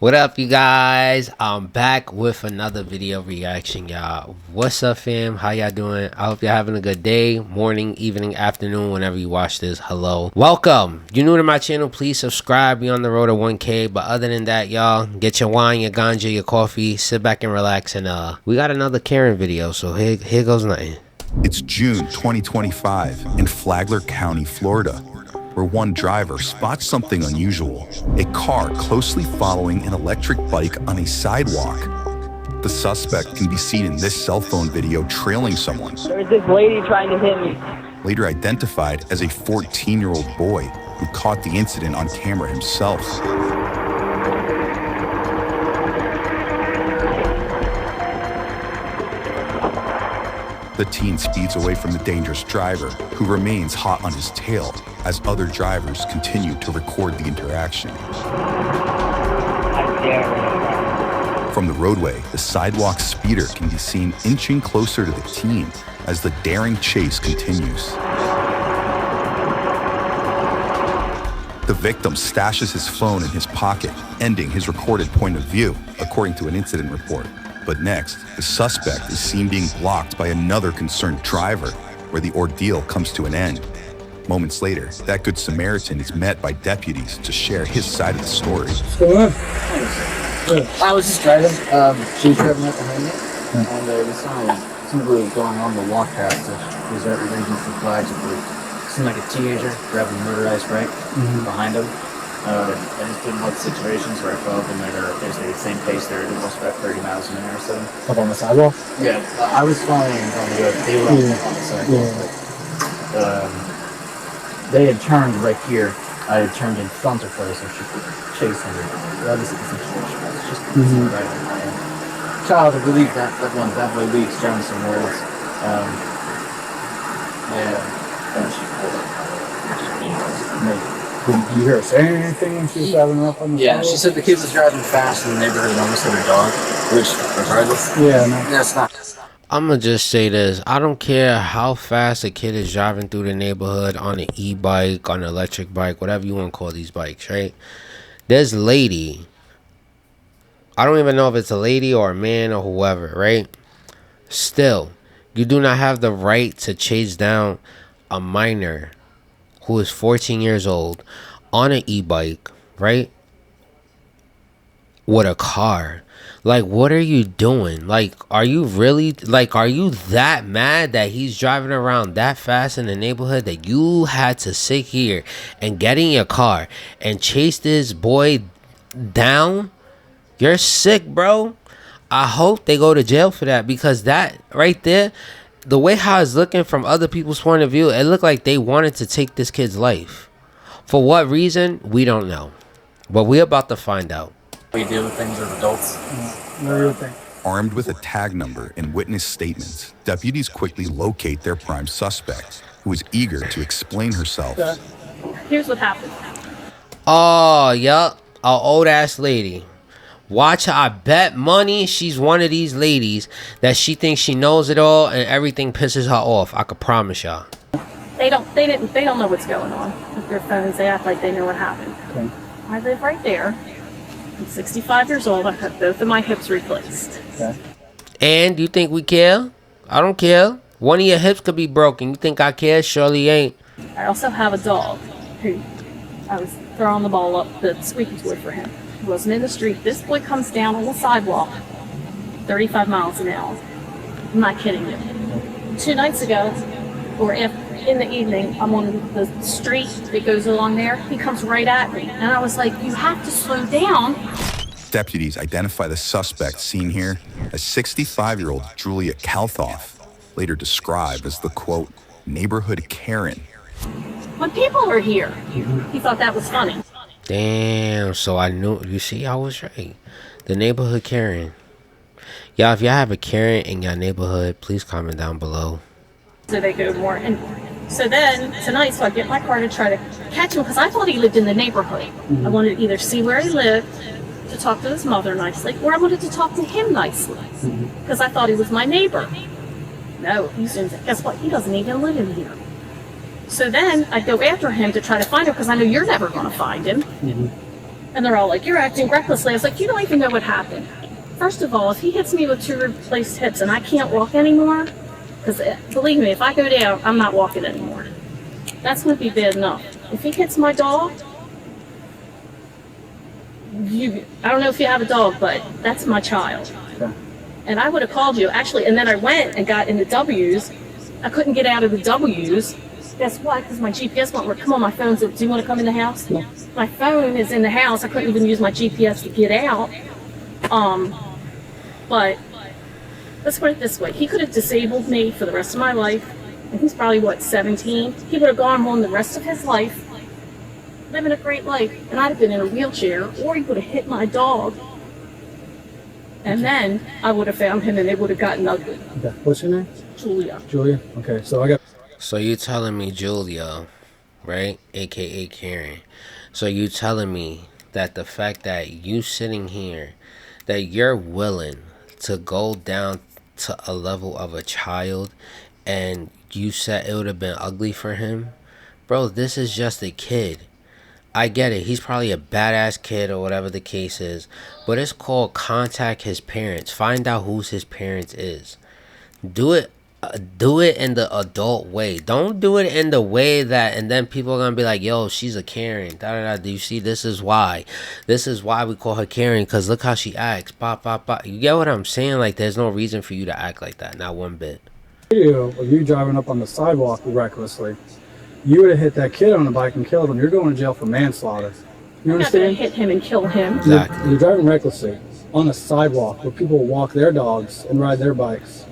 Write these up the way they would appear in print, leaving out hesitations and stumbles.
What up, you guys? I'm back with another video reaction, y'all. What's up, fam? How y'all doing? I hope y'all having a good day, morning, evening, afternoon, whenever you watch this. Hello, welcome. You new to my channel, please subscribe. Be on the road to 1K. But other than that, y'all, get your wine, your ganja, your coffee, sit back and relax. And we got another Karen video, so here goes nothing. It's June 2025 in Flagler County, Florida, where one driver spots something unusual: a car closely following an electric bike on a sidewalk. The suspect can be seen in this cell phone video trailing someone. There's this lady trying to hit me. Later identified as a 14-year-old boy who caught the incident on camera himself. The teen speeds away from the dangerous driver, who remains hot on his tail as other drivers continue to record the interaction. From the roadway, the sidewalk speeder can be seen inching closer to the teen as the daring chase continues. The victim stashes his phone in his pocket, ending his recorded point of view, according to an incident report. But next, the suspect is seen being blocked by another concerned driver, where the ordeal comes to an end. Moments later, that Good Samaritan is met by deputies to share his side of the story. What's going on? I was just driving. She was driving up behind me, and there was somebody going on the walk past us. He was reading some flags. It seemed like a teenager grabbing a motorized bike behind him. I just didn't like situations where I felt them at basically the same pace. They're almost about 30 miles an hour or so. Up on the sidewalk? Yeah, I was following on the road. They were on the sidewalk. But, they had turned right here. I had turned in front of her so she could chase him. Obviously, the situation was just right on my end. Child, I believe that one definitely leads down some words. And she pulled up. Did you hear her say anything when she was driving up on the sidewalk? She said the kid was driving fast in the neighborhood and almost hit her dog, which, regardless, that's not. I'm gonna just say this. I don't care how fast a kid is driving through the neighborhood on an e-bike, on an electric bike, whatever you want to call these bikes, right? This lady, I don't even know if it's a lady or a man or whoever, right? Still, you do not have the right to chase down a minor who is 14 years old on an e-bike, right? With a car. Like, what are you doing? Like, are you really, like, are you that mad that he's driving around that fast in the neighborhood that you had to sit here and get in your car and chase this boy down? You're sick, bro. I hope they go to jail for that, because that right there, the way how it's looking from other people's point of view, it looked like they wanted to take this kid's life. For what reason, we don't know. But we're about to find out. We deal with things as adults. Armed with a tag number and witness statements, deputies quickly locate their prime suspect, who is eager to explain herself. Here's what happened. Oh, yup. An old ass lady. Watch her. I bet money she's one of these ladies that she thinks she knows it all and everything pisses her off. I could promise y'all. They don't know what's going on with their phones. They act like they know what happened. Okay. I live right there. I'm 65 years old. I've had both of my hips replaced. Okay. And you think we care? I don't care. One of your hips could be broken. You think I care? Surely ain't. I also have a dog who I was throwing the ball up the squeaky toy for him. He wasn't in the street. This boy comes down on the sidewalk, 35 miles an hour. I'm not kidding you. 2 nights ago, or in the evening, I'm on the street that goes along there. He comes right at me. And I was like, you have to slow down. Deputies identify the suspect seen here as 65-year-old Julia Kalthoff, later described as the, quote, neighborhood Karen. When people are here, he thought that was funny. Damn, so I knew. You see, I was right. The neighborhood Karen. Y'all, if y'all have a Karen in your neighborhood, please comment down below. So they go more. And so then tonight, so I get my car to try to catch him, because I thought he lived in the neighborhood. I wanted to either see where he lived, to talk to his mother nicely, or I wanted to talk to him nicely, because I thought he was my neighbor. No, he's in. Guess what? He doesn't even live in here. So then I go after him to try to find him, because I know you're never going to find him. And they're all like, you're acting recklessly. I was like, you don't even know what happened. First of all, if he hits me with 2 replaced hips and I can't walk anymore, because believe me, if I go down, I'm not walking anymore. That's going to be bad enough. If he hits my dog, I don't know if you have a dog, but that's my child. Okay. And I would have called you, actually, and then I went and got in the W's. I couldn't get out of the W's. Guess what? Because my GPS won't work. Come on, my phone's, do you want to come in the house? No. My phone is in the house. I couldn't even use my GPS to get out. But let's put it this way. He could have disabled me for the rest of my life. And he's probably, 17? He would have gone home the rest of his life, living a great life, and I'd have been in a wheelchair, or he would have hit my dog. And then I would have found him and it would have gotten ugly. Okay. What's your name? Julia. Julia? Okay, so I got... So you telling me Julia, right? AKA Karen. So you telling me that the fact that you sitting here, that you're willing to go down to a level of a child, and you said it would have been ugly for him? Bro, this is just a kid. I get it. He's probably a badass kid or whatever the case is. But it's called contact his parents. Find out who his parents is. Do it in the adult way. Don't do it in the way that, and then people are going to be like, yo, she's a Karen. Do you see? This is why. This is why we call her Karen, because look how she acts. You get what I'm saying? Like, there's no reason for you to act like that. Not one bit. Video of you driving up on the sidewalk recklessly. You would have hit that kid on the bike and killed him. You're going to jail for manslaughter. You I'm not going to understand? hit him and kill him. Exactly. You're driving recklessly on a sidewalk where people walk their dogs and ride their bikes.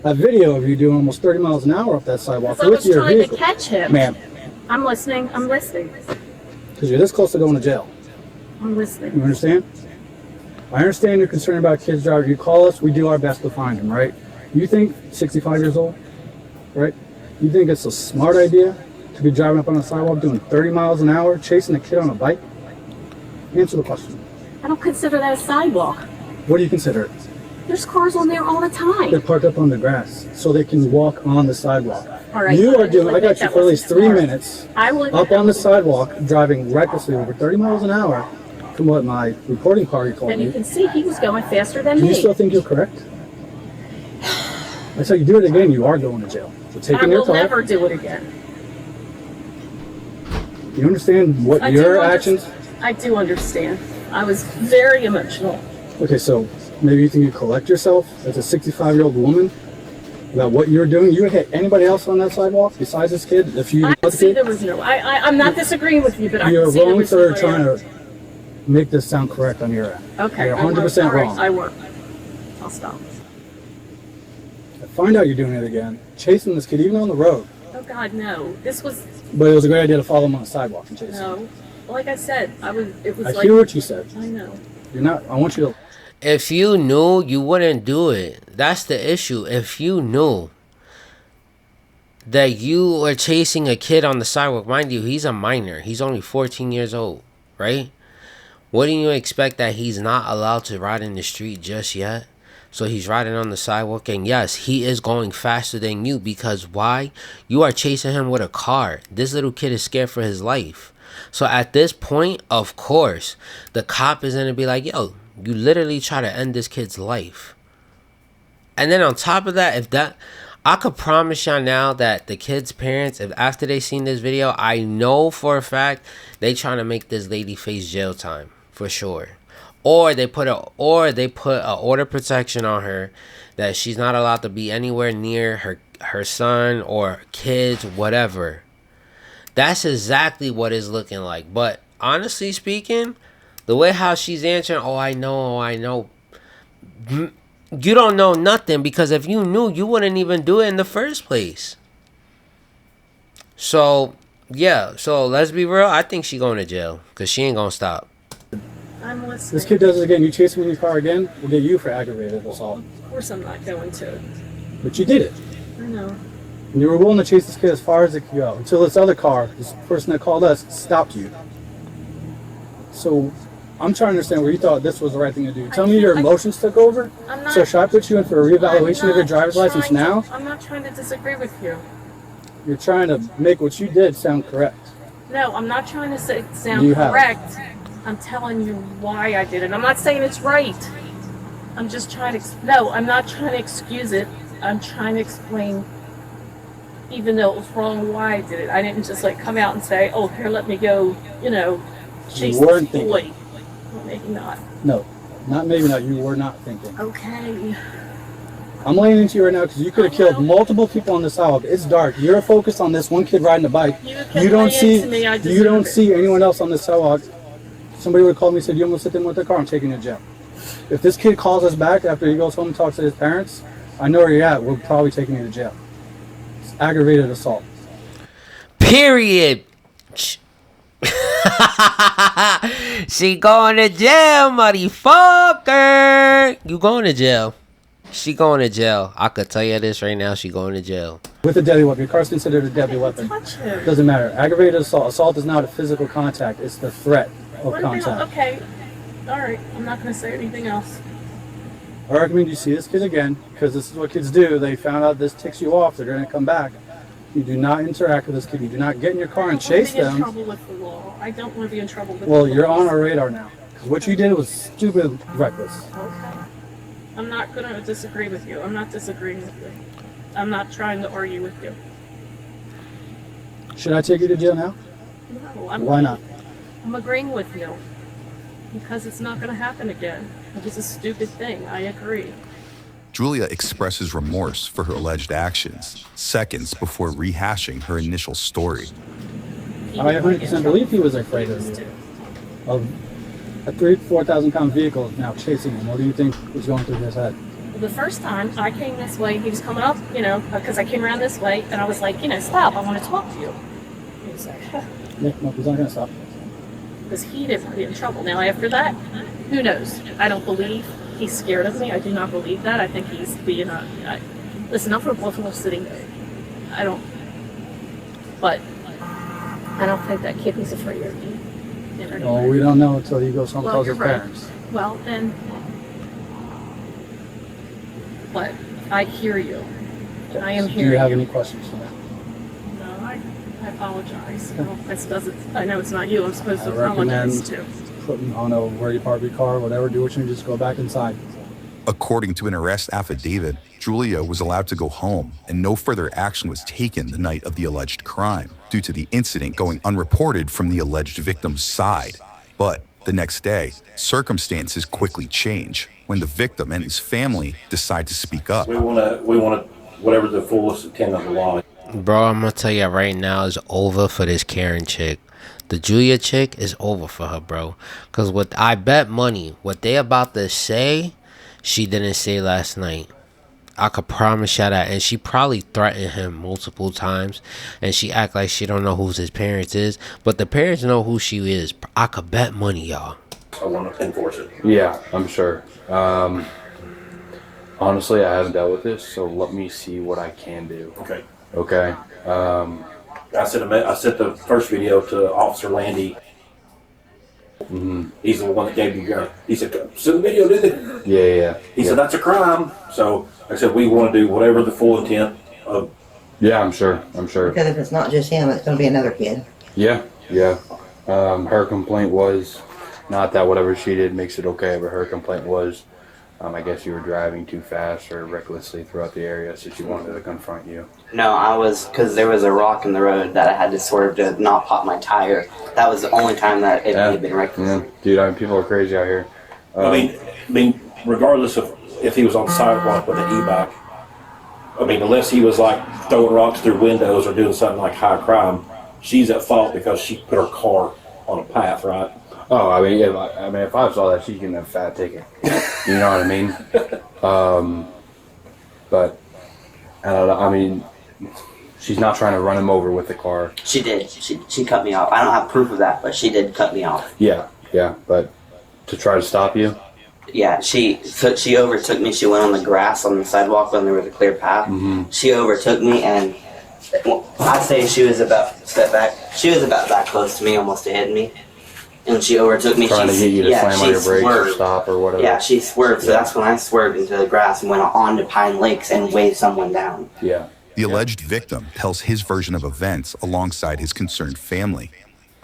That video of you doing almost 30 miles an hour up that sidewalk Because I with was your trying vehicle. to catch him. Ma'am, I'm listening. because you're this close to going to jail. I'm You listening. understand? I understand you're concerned about kids driving. You call us, we do our best to find them, right? You think 65 years old, right? You think it's a smart idea to be driving up on a sidewalk doing 30 miles an hour, chasing a kid on a bike? Answer the question. I don't consider that a sidewalk. What do you consider it? There's cars on there all the They're time. parked up on the grass so they can walk on the sidewalk. All right. You are doing, I Like got you that for at wasn't least 3 smart. minutes I will up on the sidewalk driving recklessly over 30 miles an hour from what my reporting party called And you me. can see he was going faster than Do you me. still think you're correct? I said you do it again, you are going to jail. So I taking your will car. never do it again. You understand what I do your understand. actions? I do understand. I was very emotional. Okay, so maybe you think you collect yourself as a 65-year-old woman about what you're doing. You would hit anybody else on that sidewalk besides this kid if you I was can the see kid? there was no. I'm not disagreeing with you, but I You're can see there wrong was for nobody trying else. to make this sound correct on your end. Okay. You're I won't. 100% All right, wrong. I won't. I'll stop. Find out you're doing it again. Chasing this kid even on the road. Oh God, no. This was But it was a great idea to follow him on the sidewalk and chase him. no. Like I said, It was I like. hear what you said. I know. You're not. I want you to. If you knew, you wouldn't do it. That's the issue. If you knew that you were chasing a kid on the sidewalk, mind you, he's a minor. He's only 14 years old, right? Wouldn't you expect that he's not allowed to ride in the street just yet? So he's riding on the sidewalk, and yes, he is going faster than you, because why? You are chasing him with a car. This little kid is scared for his life. So at this point, of course, the cop is going to be like, yo, you literally try to end this kid's life. And then on top of that, I could promise y'all now that the kid's parents, if after they seen this video, I know for a fact they trying to make this lady face jail time for sure. Or they put a order protection on her that she's not allowed to be anywhere near her son or kids, whatever. That's exactly what it's looking like. But honestly speaking, the way how she's answering, oh I know. You don't know nothing, because if you knew, you wouldn't even do it in the first place. So, yeah. So, let's be real. I think she going to jail, because she ain't going to stop. I'm listening. This kid does it again. You chase him in your car again, we'll get you for aggravated assault. Of course, I'm not going to. But you did it. I know. And you were willing to chase this kid as far as it could go until this other car, this person that called us, stopped you. So I'm trying to understand where you thought this was the right thing to do. Tell me your emotions took over. I'm not. So should I put you in for a reevaluation of your driver's license now? I'm not trying to disagree with you. You're trying to make what you did sound correct. No, I'm not trying to say Do sound you have it? correct. I'm telling you why I did it. I'm not saying it's right. I'm just trying to, no, I'm not trying to excuse it. I'm trying to explain, even though it was wrong, why I did it. I didn't just like come out and say, oh, here, let me go, chase You weren't this boy. thinking. Well, maybe not. No, maybe not. You were not thinking. Okay. I'm laying into you right now because you could have killed multiple people on the sidewalk. It's dark. You're focused on this one kid riding a bike. You don't see anyone else on the sidewalk. Somebody would have called me and said, you almost hit them with their car and taken you to jail. If this kid calls us back after he goes home and talks to his parents, I know where you're at. We're probably taking you to jail. It's aggravated assault. Period. She going to jail, motherfucker. You going to jail. She going to jail. I could tell you this right now. She going to jail. With a deadly weapon. Your car's considered a deadly weapon. Touch him. Doesn't matter. Aggravated assault. Assault is not a physical contact. It's the threat of contact. Okay. All right. I'm not going to say anything else. I recommend you see this kid again because this is what kids do. They found out this ticks you off. They're going to come back. You do not interact with this kid. You do not get in your car and chase them. I don't want to be in trouble with the law. I don't want to be in trouble with the Well, law. you're on our radar now. Because what you did was stupid, reckless. Okay. I'm not going to disagree with you. I'm not disagreeing with you. I'm not trying to argue with you. Should I take you to jail now? No, Why not? I'm agreeing with you. Because it's not going to happen again. It was a stupid thing. I agree. Julia expresses remorse for her alleged actions seconds before rehashing her initial story. I 100% believe he was afraid of you. Of a 4,000 pound vehicle now chasing him. What do you think was going through his head? The first time I came this way, he was coming up, because I came around this way, and I was like, stop, I want to talk to you. He was like, Yeah, no, he's not going to stop. because he didn't want to be in trouble. Now, after that, who knows? I don't believe he's scared of me. I do not believe that. I think he's being listen, I'm from Buffalo City. But I don't think that kid was afraid of me. Well, we don't know until he goes home and Well, tells you're his right. parents. Well, then, but I hear you. And I am Do hearing you have any questions for me? No, I apologize. I know it's not you I'm supposed to I recommend apologize to. putting on where you park your car, whatever, do what you need, just go back inside. According to an arrest affidavit, Julia was allowed to go home, and no further action was taken the night of the alleged crime due to the incident going unreported from the alleged victim's side. But the next day, circumstances quickly change when the victim and his family decide to speak up. We want to, whatever the fullest intent of the law. Bro, I'm going to tell you right now, it's over for this Karen chick. The Julia chick is over for her, bro. Because I bet money, what they about to say, she didn't say last night. I could promise you that. And she probably threatened him multiple times. And she act like she don't know who his parents is. But the parents know who she is. I could bet money, y'all. I want to enforce it. Yeah, I'm sure. Honestly, I haven't dealt with this, so let me see what I can do. Okay. Okay. I sent the first video to Officer Landy. Mm-hmm. He's the one that gave me. He said, "Send the video, did it?" Yeah. He said that's a crime. So like I said, we want to do whatever the full intent of. Yeah, I'm sure. Because if it's not just him, it's going to be another kid. Yeah. Her complaint was not that whatever she did makes it okay, but her complaint was, I guess you were driving too fast or recklessly throughout the area, so she wanted to confront you. No, I was, because there was a rock in the road that I had to swerve to not pop my tire. That was the only time that it had been reckless. Yeah. Dude, people are crazy out here. I mean, regardless of if he was on the sidewalk with an e-bike, unless he was like throwing rocks through windows or doing something like high crime, she's at fault because she put her car on a path, right? Oh, if I saw that, she can have a fat ticket. You know what I mean? But I don't know. She's not trying to run him over with the car. She did. She cut me off. I don't have proof of that, but she did cut me off. Yeah. But to try to stop you? Yeah, she overtook me. She went on the grass on the sidewalk when there was a clear path. Mm-hmm. She overtook me, and I'd say she was about that close to me, almost to hitting me. And she overtook me. Trying to get you to slam on your brakes or stop or whatever. Yeah, she swerved. So that's when I swerved into the grass and went on to Pine Lakes and waved someone down. Yeah. The alleged victim tells his version of events alongside his concerned family.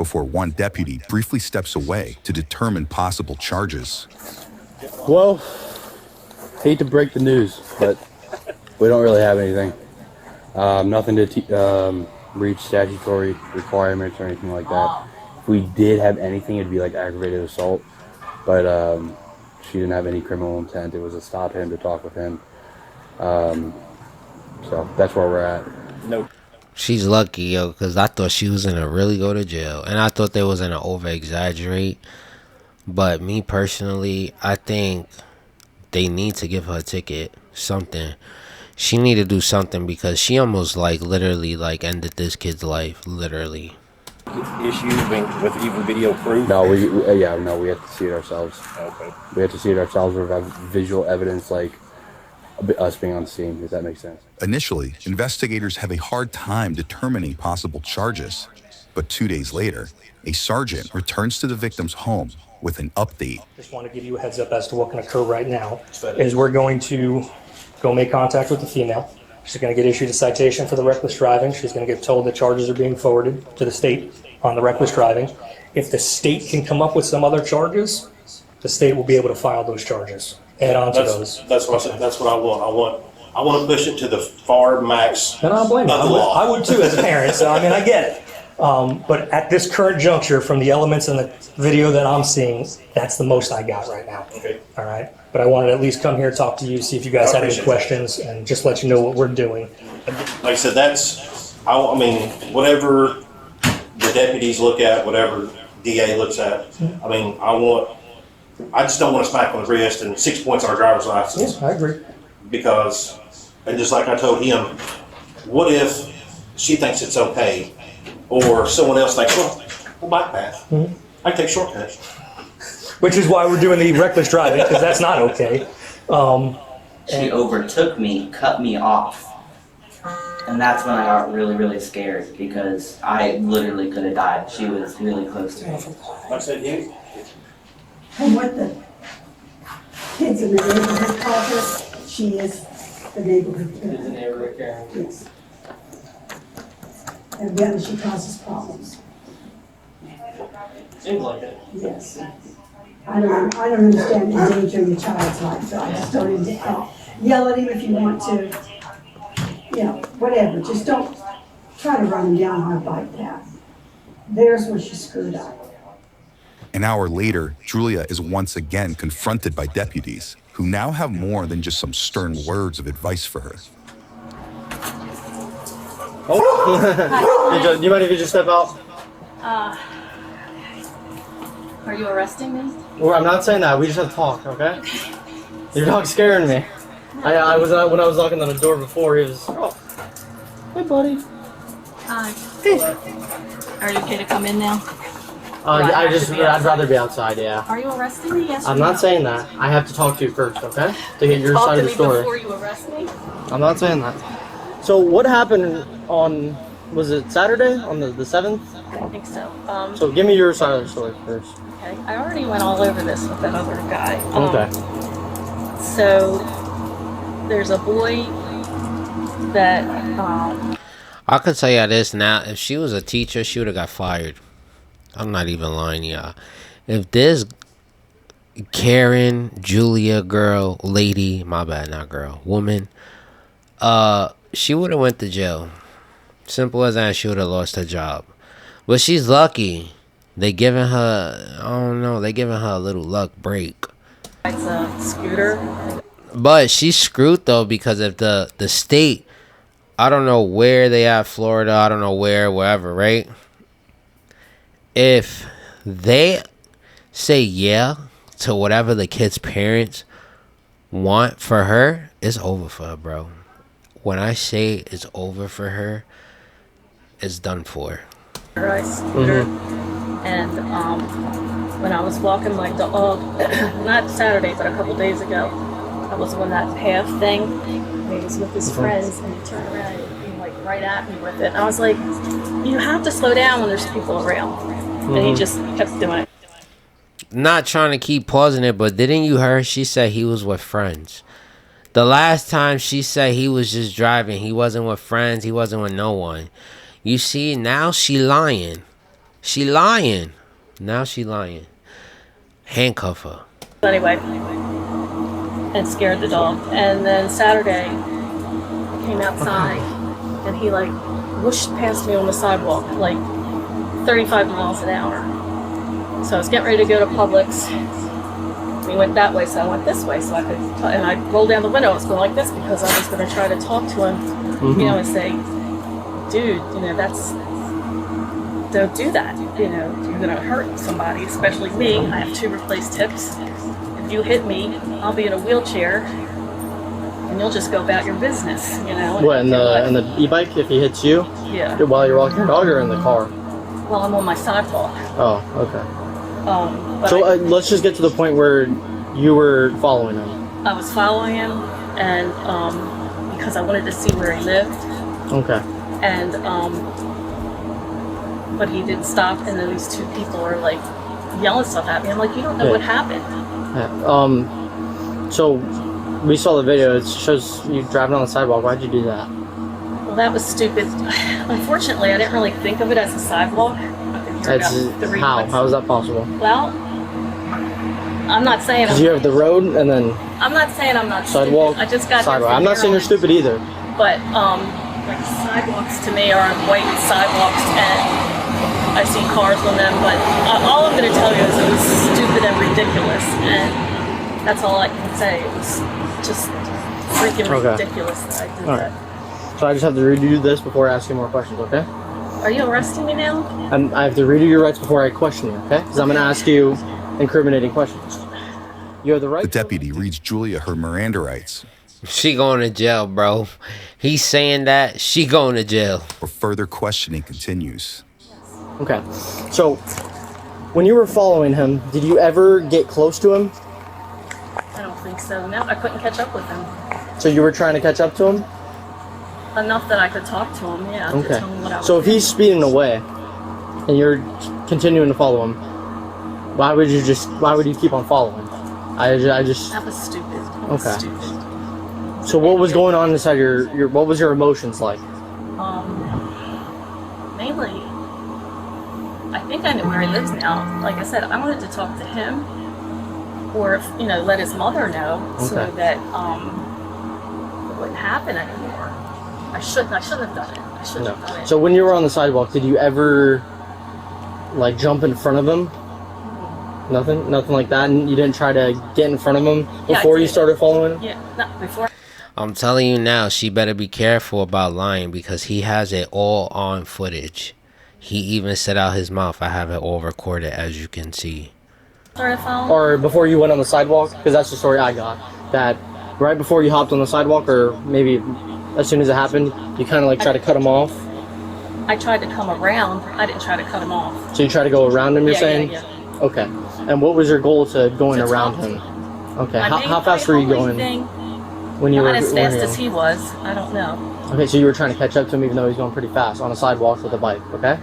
before one deputy briefly steps away to determine possible charges. Well, hate to break the news, but we don't really have anything. Nothing to reach statutory requirements or anything like that. If we did have anything, it'd be like aggravated assault. But she didn't have any criminal intent. It was to stop him, to talk with him. So that's where we're at. Nope. She's lucky, yo, because I thought she was gonna really go to jail, and I thought they was gonna over exaggerate. But me personally, I think they need to give her a ticket, something. She need to do something because she almost like literally like ended this kid's life, literally. Issues with even video proof? No, we have to see it ourselves. Okay. We have to see it ourselves or have visual evidence like us being on scene, if that makes sense. Initially, investigators have a hard time determining possible charges. But 2 days later, a sergeant returns to the victim's home with an update. Just want to give you a heads up as to what can occur right now. Is we're going to go make contact with the female. She's going to get issued a citation for the reckless driving. She's going to get told that charges are being forwarded to the state on the reckless driving. If the state can come up with some other charges, the state will be able to file those charges. Add on to those. That's what I said. That's what I want. I want to push it to the far max. And I don't blame you. I would too as a parent. So I mean, I get it. But at this current juncture, from the elements in the video that I'm seeing, that's the most I got right now. Okay. All right. But I wanted to at least come here, talk to you, see if you guys had any questions, and just let you know what we're doing. Like I said, I mean, whatever the deputies look at, whatever DA looks at, I mean, I just don't want to smack on the wrist and 6 points on our driver's license. Yeah, I agree. Because, and just like I told him, what if she thinks it's okay, or someone else thinks, well, bike path. I take shortcuts. Which is why we're doing the reckless driving, because that's not okay. She overtook me, cut me off. And that's when I got really, really scared because I literally could have died. She was really close to me. I said, yeah. And what the kids in the neighborhood call her, she is the neighborhood Karen. She's a neighborhood Karen. Yes. And then she causes problems. Seems like it. Yes. I don't understand endangering a child's life, so I just don't yell at him if you want to. You know, whatever. Just don't try to run him down our bike path. There's where she screwed up. An hour later, Julia is once again confronted by deputies who now have more than just some stern words of advice for her. Do you mind if you just step out? Are you arresting me? Well, I'm not saying that. We just have to talk, okay? Your dog's scaring me. I was when I was knocking on the door before. He was. Oh, hey, buddy. Hi. Are you okay to come in now? I'd rather be outside. Yeah. Are you arresting me? Yes. I'm not saying that. I have to talk to you first, okay? To get your side of the story. Before you arrest me? I'm not saying that. So what happened on? Was it Saturday on the 7th? I think so. So give me your side of the story first. Okay. I already went all over this with that other guy. Okay. So there's a boy that I could tell you this now. If she was a teacher, she would have got fired. I'm not even lying, y'all. If this Karen, Julia girl, lady, my bad, not girl, woman, she would have went to jail. Simple as that. She would have lost her job. But she's lucky. They giving her, I don't know, they giving her a little luck break. rides a scooter. But she's screwed though, because if the state, I don't know where they at, Florida, I don't know wherever, right? If they say yeah to whatever the kid's parents want for her, it's over for her, bro. When I say it's over for her, it's done for. Ride scooter. And when I was walking my dog, not Saturday, but a couple days ago, I was on that path thing. And he was with his friends, and he turned around and he like right at me with it. And I was like, you have to slow down when there's people around. And he just kept doing it. Not trying to keep pausing it, but didn't you hear she said he was with friends? The last time she said he was just driving, he wasn't with friends, he wasn't with no one. You see, now she lying. She lying. Now she lying. Handcuff her. Anyway, and scared the dog. And then Saturday, I came outside, and he like whooshed past me on the sidewalk, like 35 miles an hour. So I was getting ready to go to Publix. He went that way, so I went this way, so I could. And I rolled down the window. I was going like this because I was going to try to talk to him, you know, and say, "Dude, you know, don't do that. You know, you're going to hurt somebody, especially me. I have 2 replaced hips. If you hit me, I'll be in a wheelchair, and you'll just go about your business. You know." What, in the e-bike? If he hits you? Yeah. While you're walking your dog, or in the car? Well, I'm on my sidewalk. Oh, okay. But So let's just get to the point where you were following him. I was following him, and because I wanted to see where he lived. Okay. And but he didn't stop, and then these 2 people are like yelling stuff at me. I'm like, you don't know what happened. Yeah. So we saw the video. It shows you driving on the sidewalk. Why'd you do that? Well, that was stupid. Unfortunately, I didn't really think of it as a sidewalk. How is that possible? Well, I'm not saying. Because you have the road and then I'm not saying I'm not sidewalk. Stupid. I just got sidewalk. I'm not saying you're stupid either. But like sidewalks to me are white sidewalks, and I see cars on them. But all I'm going to tell you is it was stupid and ridiculous, and that's all I can say. It was just freaking ridiculous that I did that. So I just have to redo this before I ask you more questions, okay? Are you arresting me now? I have to redo your rights before I question you, okay? Because I'm going to ask you incriminating questions. You have the right. The deputy reads Julia her Miranda rights. She going to jail, bro. He's saying that. She going to jail. For further questioning continues. Okay. So, when you were following him, did you ever get close to him? I don't think so. No, I couldn't catch up with him. So you were trying to catch up to him? Enough that I could talk to him, yeah. Okay. To tell him what I was So if doing. he's speeding away and you're continuing to follow him, why would you keep on following? I just That was stupid. That was Okay. stupid. So what was going on inside your what was your emotions like? Mainly, I think I knew where he lives now. Like I said, I wanted to talk to him, or if, let his mother know, so Okay. that it wouldn't happen anymore. I shouldn't have done it. I shouldn't have done it. So when you were on the sidewalk, did you ever like jump in front of him? Nothing like that. And you didn't try to get in front of him before you started following him? Yeah, not before. I'm telling you now, she better be careful about lying because he has it all on footage. He even said out his mouth, I have it all recorded, as you can see. Started following. Or before you went on the sidewalk? Because that's the story I got. That right before you hopped on the sidewalk, or maybe as soon as it happened, you kind of like try to cut him off. I tried to come around. I didn't try to cut him off. So you try to go around him, you're saying? Yeah. Okay. And what was your goal to going To around talk to him? Okay. My How main- fast my were you only going thing- when you were Not as when fast you- as he was. I don't know. Okay, so you were trying to catch up to him even though he's going pretty fast on a sidewalk with a bike, okay?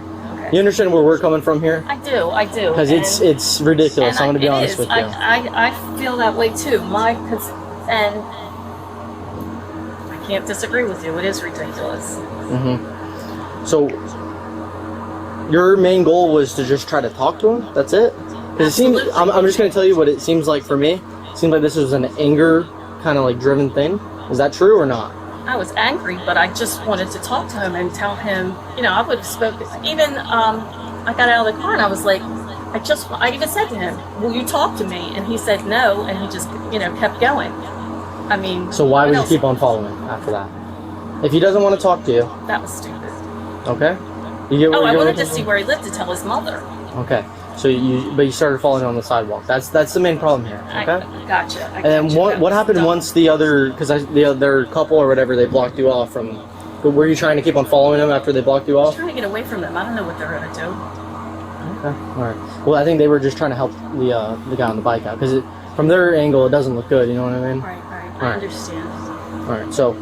You understand where we're coming from here? I do. Because it's ridiculous. I'm going to be honest with you. I feel that way too. And I can't disagree with you. It is ridiculous. So your main goal was to just try to talk to him? That's it? Because it seems, I'm just going to tell you what it seems like for me. It seems like this was an anger kind of like driven thing. Is that true or not? I was angry, but I just wanted to talk to him and tell him, I would have spoken. Even I got out of the car and I was like, I even said to him, will you talk to me? And he said no, and he just, kept going. I mean. So why what would you else? keep on following after that? If he doesn't want to talk to you, That was stupid. okay? You get where I you're wanted going to see where he lived to tell his mother. Okay. So you started following on the sidewalk. That's the main problem here. Okay. Gotcha. And then what happened once the other, because the other couple or whatever, they blocked you off from? Were you trying to keep on following them after they blocked you I'm off? trying to get away from them. I don't know what they're gonna do. Okay. All right. Well, I think they were just trying to help the guy on the bike out because from their angle it doesn't look good. You know what I mean? Right. I Alright. understand. All right. So,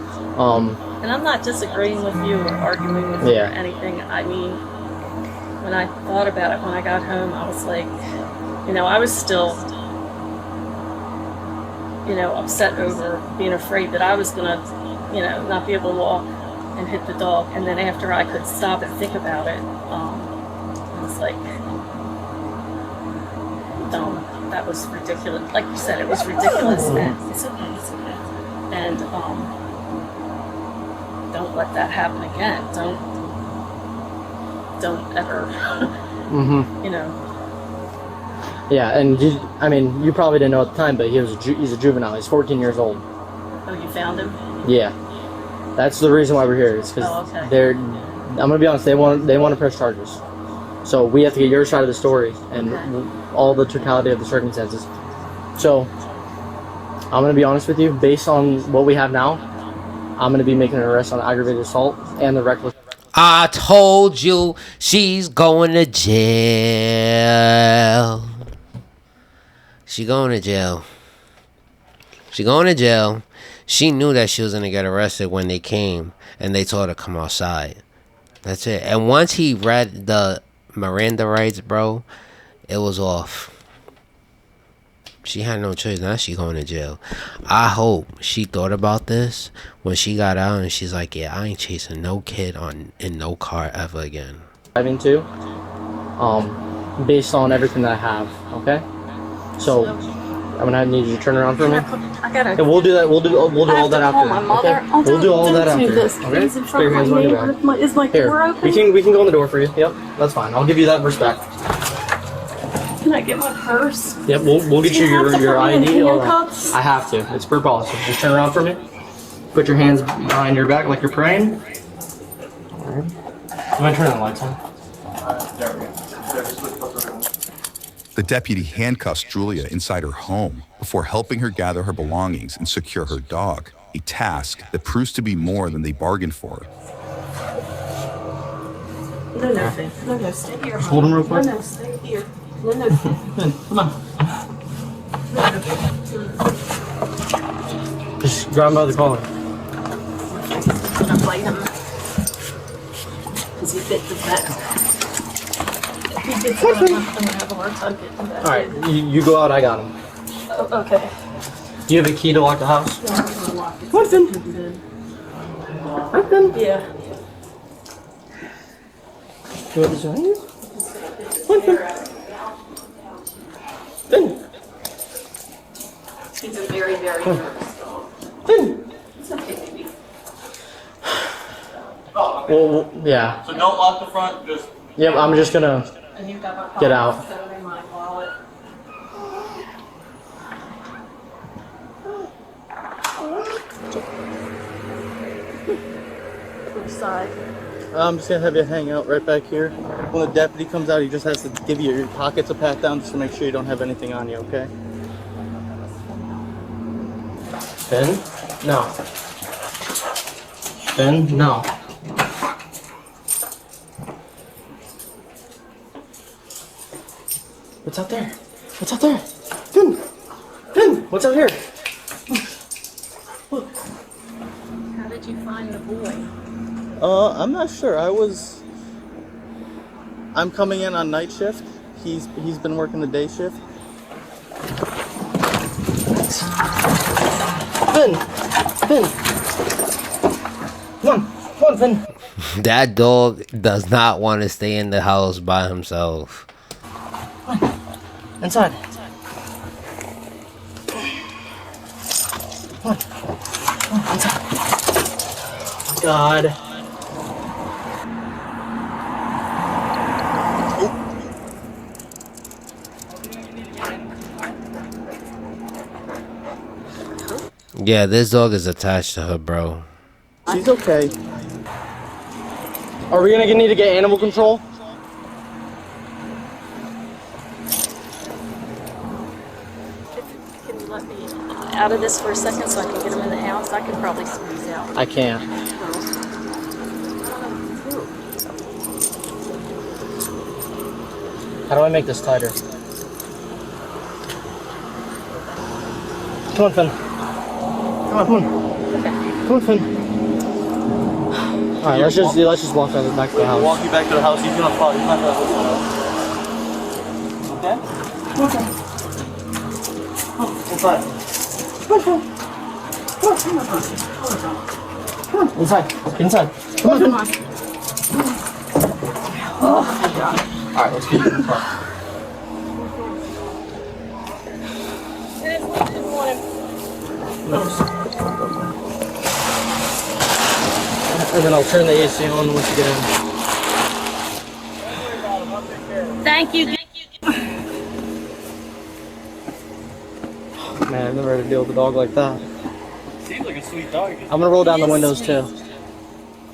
And I'm not disagreeing with you or arguing with you Yeah. or anything. I mean, when I thought about it when I got home, I was like, I was still, upset over being afraid that I was gonna, not be able to walk and hit the dog. And then after I could stop and think about it, was like, don't. That was ridiculous. Like you said, it was ridiculous. And it's okay. It's okay. And don't let that happen again. Don't ever. You know. Yeah, and I mean, you probably didn't know at the time, but he's a juvenile. He's 14 years old. Oh, you found him? Yeah, that's the reason why we're here. Is because they're. I'm gonna be honest. They want to press charges, so we have to get your side of the story and all the totality of the circumstances. So I'm gonna be honest with you. Based on what we have now, I'm gonna be making an arrest on aggravated assault and the reckless. I told you she's going to jail. She going to jail. She going to jail. She knew that she was going to get arrested when they came and they told her to come outside. That's it. And once he read the Miranda rights, bro, it was off. She had no choice. Now she going to jail. I hope she thought about this when she got out and she's like, yeah, I ain't chasing no kid in no car ever again. Driving too, based on everything that I have, okay? So I'm gonna need you to turn around for me. I gotta. And we'll do that. We'll do all that after. My mother. Okay? We'll do all that after. This, Okay? in Put front your of hands my on your neighbor. back. Is my door Here, open? we can go in the door for you. Yep, that's fine. I'll give you that respect. Can I get my purse? Yep, we'll get Do you you have to your put me in ID. All that. handcuffs? I have to. It's per policy. Just turn around for me. Put your hands behind your back like you're praying. Alright. I'm gonna turn the lights on. There we go. The deputy handcuffs Julia inside her home before helping her gather her belongings and secure her dog, a task that proves to be more than they bargained for. No, stay here. Hold him real quick. No, stay here. No. Come on. Just grab him by the collar. I'm gonna bite him. Because he bit the vet. If he gets him, I'm gonna have a hard time getting him back. Alright, you go out, I got him. Oh, okay. Do you have a key to lock the house? What's in? Yeah. You want this on you? Finn. He's a very, very nervous dog. Finn. It's okay, baby. Well, yeah. So don't lock the front, just... Yep, I'm just gonna And you've got my get wallet. out. Put it in my wallet. Which side? I'm just gonna have you hang out right back here. When the deputy comes out, he just has to give you your pockets a pat down just to make sure you don't have anything on you, okay? Finn? No. Finn? No. What's out there? What's out there? Finn! Finn! What's out here? How did you find the boy? I'm not sure. I'm coming in on night shift. He's been working the day shift. Finn! Finn! Come on, Finn! That dog does not want to stay in the house by himself. Inside. Come on, inside. Oh my God. Yeah, this dog is attached to her, bro. She's okay. Are we gonna need to get animal control? Can you let me out of this for a second so I can get him in the house? I could probably squeeze out. I can't. How do I make this tighter? Come on, Finn. Come on. Come on, Finn. Alright, let's just walk back to the house. Walk you back to the house. He's gonna fall. He's not gonna listen. Okay? Okay. Inside. Inside. Inside. Come on, Finn. Oh, my God. Alright, let's keep it in the car. And then I'll turn the AC on once you get in. Thank you. Man, I've never had to deal with a dog like that. Seems like a sweet dog. I'm gonna roll down the windows too.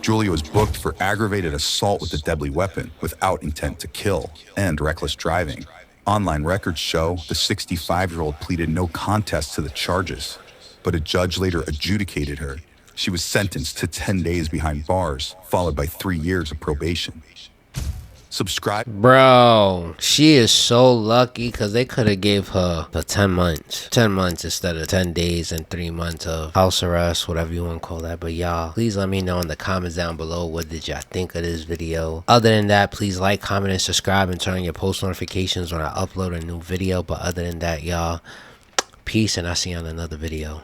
Julia was booked for aggravated assault with a deadly weapon without intent to kill and reckless driving. Online records show the 65-year-old pleaded no contest to the charges, but a judge later adjudicated her. She was sentenced to 10 days behind bars, followed by 3 years of probation. Subscribe. Bro, she is so lucky because they could have gave her the 10 months. 10 months instead of 10 days and 3 months of house arrest, whatever you want to call that. But y'all, please let me know in the comments down below what did y'all think of this video. Other than that, please like, comment, and subscribe and turn on your post notifications when I upload a new video. But other than that, y'all, peace and I'll see you on another video.